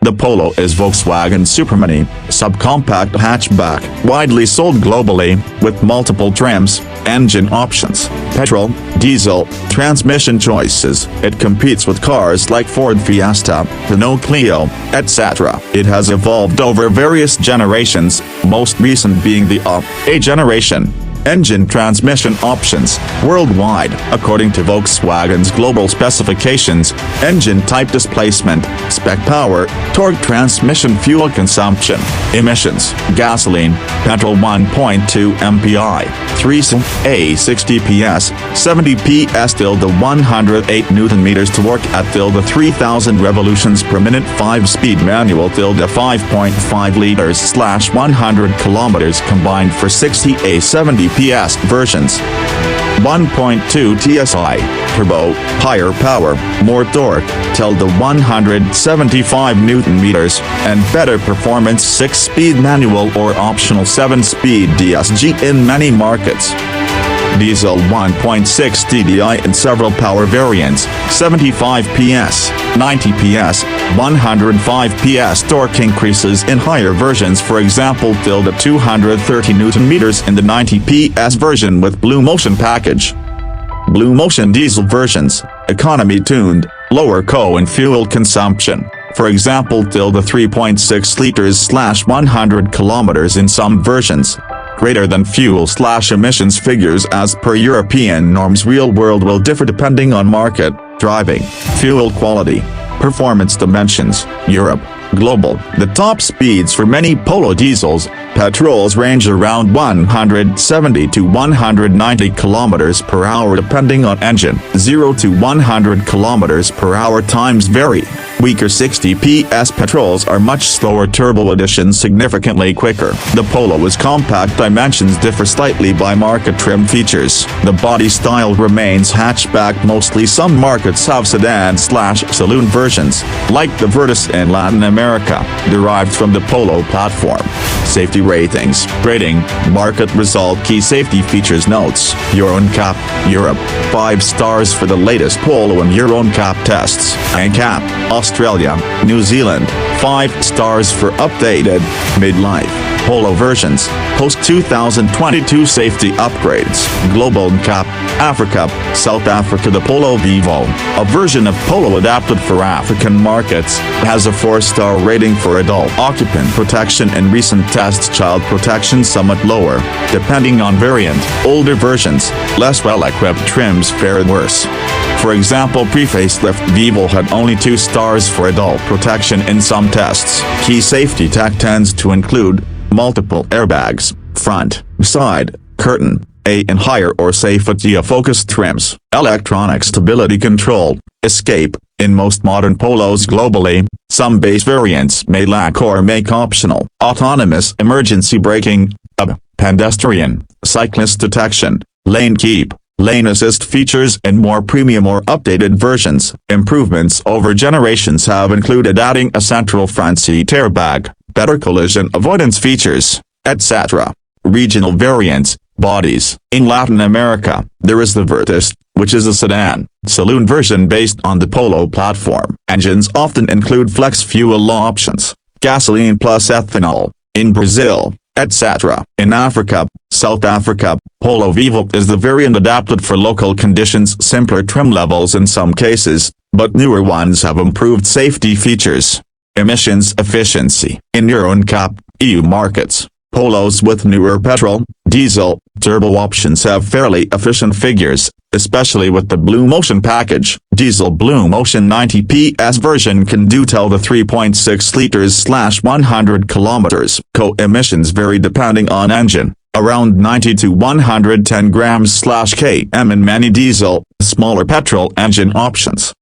The Polo is Volkswagen's supermini, subcompact hatchback, widely sold globally, with multiple trims, engine options, petrol, diesel, transmission choices. It competes with cars like Ford Fiesta, Renault Clio, etc. It has evolved over various generations, most recent being the A generation. Engine transmission options, worldwide, according to Volkswagen's global specifications, engine type displacement, spec power, torque transmission fuel consumption, emissions, gasoline, petrol 1.2 MPI, 3 A 60 PS, 70 PS till the 108 Nm torque at till the 3000 revolutions per minute 5-speed manual till the 5.5 liters/100 km combined for 60 A 70 PS versions. 1.2 TSI, turbo, higher power, more torque, till the 175 Nm, and better performance 6-speed manual or optional 7-speed DSG in many markets. Diesel 1.6 TDI in several power variants, 75 PS, 90 PS, 105 PS torque increases in higher versions, for example till the 230 Nm in the 90 PS version with Blue Motion package. Blue Motion diesel versions, economy tuned, lower and fuel consumption, for example till the 3.6 liters/100 km in some versions. Greater than fuel/emissions figures as per European norms. Real world will differ depending on market, driving, fuel quality, performance dimensions. Europe, global. The top speeds for many Polo diesels, petrols range around 170 to 190 km per hour depending on engine. 0 to 100 km per hour times vary. Weaker 60 PS petrols are much slower. Turbo editions significantly quicker. The Polo is compact. Dimensions differ slightly by market. Trim features. The body style remains hatchback mostly. Some markets have sedan/saloon versions, like the Virtus in Latin America, derived from the Polo platform. Safety ratings. Rating, market result. Key safety features. Notes. Euro NCAP, Europe, 5 stars for the latest Polo and Euro NCAP tests. NCAP, Australia, New Zealand, 5 stars for updated, mid-life, Polo versions, post-2022 safety upgrades. Global NCAP, Africa, South Africa. The Polo Vivo, a version of Polo adapted for African markets, has a 4-star rating for adult occupant protection and recent tests. Child protection somewhat lower, depending on variant. Older versions, less well-equipped trims fared worse. For example, pre-facelift Vivo had only 2 stars for adult protection in some tests. Key safety tech tends to include multiple airbags, front, side, curtain, A and higher or safety focused trims, electronic stability control, escape. In most modern Polos globally, some base variants may lack or make optional autonomous emergency braking, pedestrian, cyclist detection, lane keep, lane assist features, and more premium or updated versions. Improvements over generations have included adding a central front seat airbag, better collision avoidance features, etc. Regional variants, bodies. In Latin America, there is the Virtus, which is a sedan, saloon version based on the Polo platform. Engines often include flex fuel options, gasoline plus ethanol. In Brazil, etc. In Africa, South Africa, Polo Vivo is the variant adapted for local conditions. Simpler trim levels in some cases, but newer ones have improved safety features. Emissions efficiency. In Euro NCAP, EU markets, Polos with newer petrol, diesel, turbo options have fairly efficient figures, especially with the Blue Motion package. Diesel Blue Motion 90 PS version can do till the 3.6 liters/100 km. Co-emissions vary depending on engine, around 90 to 110 grams/km in many diesel, smaller petrol engine options.